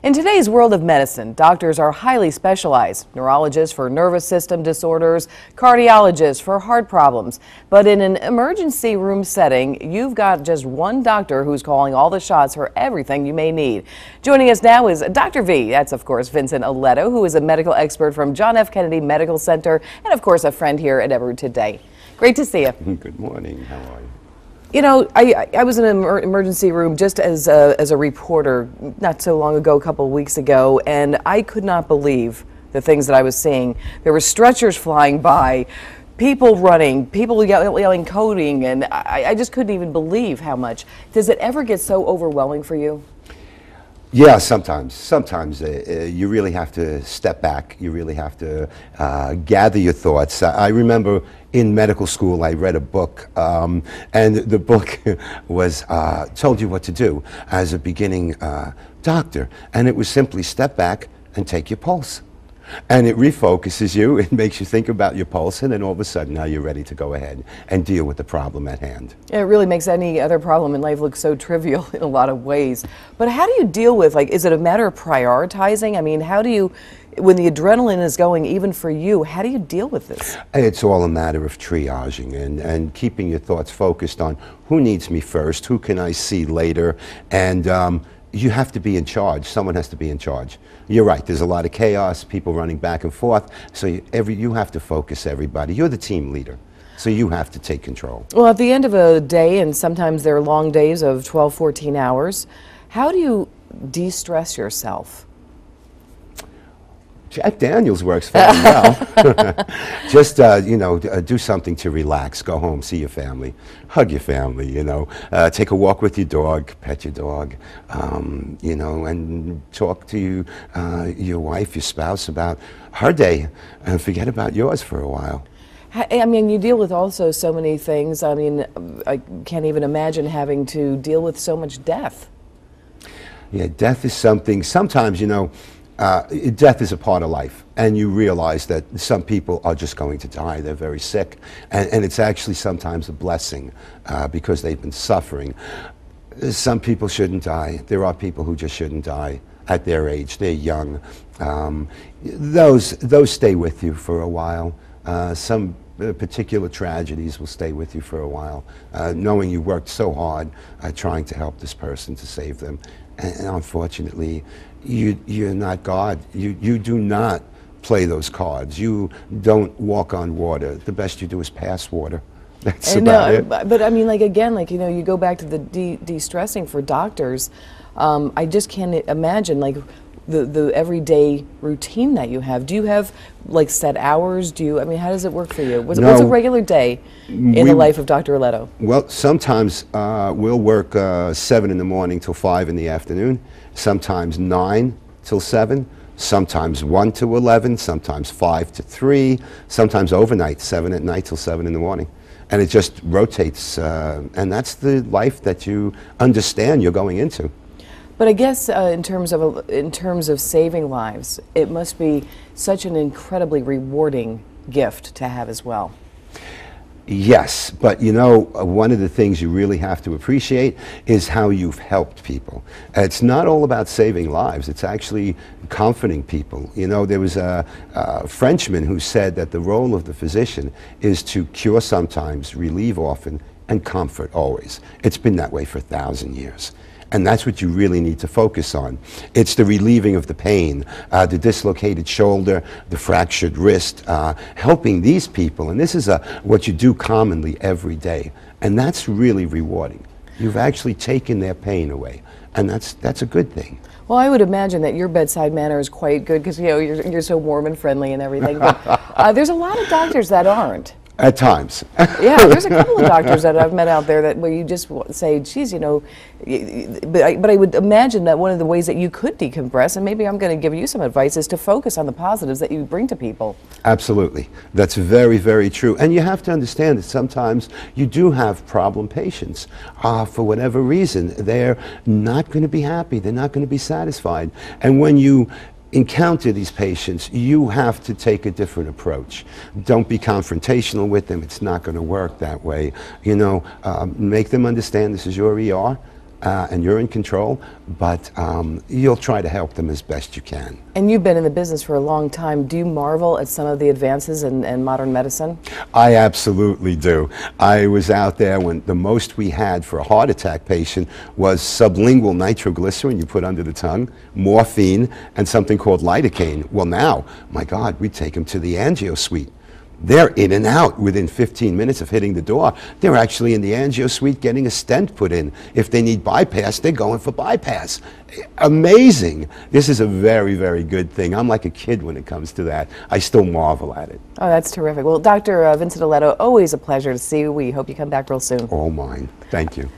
In today's world of medicine, doctors are highly specialized. Neurologists for nervous system disorders, cardiologists for heart problems. But in an emergency room setting, you've got just one doctor who's calling all the shots for everything you may need. Joining us now is Dr. V. That's, of course, Vincent Eletto, who is a medical expert from John F. Kennedy Medical Center and, of course, a friend here at Ebru today. Great to see you. Good morning. How are you? You know, I was in an emergency room just as a reporter not so long ago, a couple of weeks ago, and I could not believe the things that I was seeing. There were stretchers flying by, people running, people yelling coding, and I just couldn't even believe how much. Does it ever get so overwhelming for you? Yeah, sometimes. Sometimes you really have to step back. You really have to gather your thoughts. I remember in medical school I read a book, and the book was told you what to do as a beginning doctor, and it was simply step back and take your pulse. And it refocuses you, it makes you think about your pulse, and then all of a sudden now you're ready to go ahead and deal with the problem at hand. It really makes any other problem in life look so trivial in a lot of ways. But how do you deal with, like, is it a matter of prioritizing? I mean, how do you, when the adrenaline is going, even for you, how do you deal with this? It's all a matter of triaging and keeping your thoughts focused on who needs me first, who can I see later, and you have to be in charge. Someone has to be in charge. You're right, there's a lot of chaos, people running back and forth, so you have to focus everybody. You're the team leader, so you have to take control. Well, at the end of a day, and sometimes they're long days of 12, 14 hours, how do you de-stress yourself? Jack Daniels works fine well. Just, you know, do something to relax. Go home, see your family, hug your family, you know. Take a walk with your dog, pet your dog, you know, and talk to your wife, your spouse about her day, and forget about yours for a while. I mean, you deal with also so many things. I mean, I can't even imagine having to deal with so much death. Yeah, death is something, sometimes, you know, death is a part of life, and you realize that some people are just going to die. They're very sick, and it's actually sometimes a blessing because they've been suffering. Some people shouldn't die. There are people who just shouldn't die at their age. They're young. Those stay with you for a while. Some particular tragedies will stay with you for a while, knowing you worked so hard trying to help this person, to save them. And unfortunately, you're not God. You do not play those cards. You don't walk on water. The best you do is pass water. That's about it. But I mean, like, again, like, you know, you go back to the de-stressing for doctors. I just can't imagine, like, the everyday routine that you have. Do you have, like, set hours? I mean, how does it work for you? What's a regular day in the life of Dr. Eletto? Well, sometimes we'll work 7 in the morning till 5 in the afternoon, sometimes 9 till 7, sometimes 1 to 11, sometimes 5 to 3, sometimes overnight, 7 at night till 7 in the morning. And it just rotates, and that's the life that you understand you're going into. But I guess in terms of saving lives, it must be such an incredibly rewarding gift to have as well. Yes, but you know, one of the things you really have to appreciate is how you've helped people. It's not all about saving lives, it's actually comforting people. You know, there was a Frenchman who said that the role of the physician is to cure sometimes, relieve often, and comfort always. It's been that way for 1,000 years. And that's what you really need to focus on. It's the relieving of the pain, the dislocated shoulder, the fractured wrist, helping these people. And this is what you do commonly every day. And that's really rewarding. You've actually taken their pain away. And that's a good thing. Well, I would imagine that your bedside manner is quite good because, you know, you're so warm and friendly and everything. But there's a lot of doctors that aren't. At times. Yeah, there's a couple of doctors that I've met out there that where you just say, geez, you know, but I would imagine that one of the ways that you could decompress, and maybe I'm going to give you some advice, is to focus on the positives that you bring to people. Absolutely. That's very, very true. And you have to understand that sometimes you do have problem patients. For whatever reason, they're not going to be happy. They're not going to be satisfied. And when you encounter these patients, you have to take a different approach. Don't be confrontational with them. It's not going to work that way. You know, make them understand this is your ER. and you're in control, but you'll try to help them as best you can. And you've been in the business for a long time. Do you marvel at some of the advances in modern medicine? I absolutely do. I was out there when the most we had for a heart attack patient was sublingual nitroglycerin you put under the tongue, morphine, and something called lidocaine. Well now, my God, we take them to the angio suite. They're in and out within 15 minutes of hitting the door. They're actually in the angio suite getting a stent put in. If they need bypass, they're going for bypass. Amazing. This is a very, very good thing. I'm like a kid when it comes to that. I still marvel at it. Oh, that's terrific. Well, Dr. Vincent Eletto, always a pleasure to see you. We hope you come back real soon. All mine. Thank you.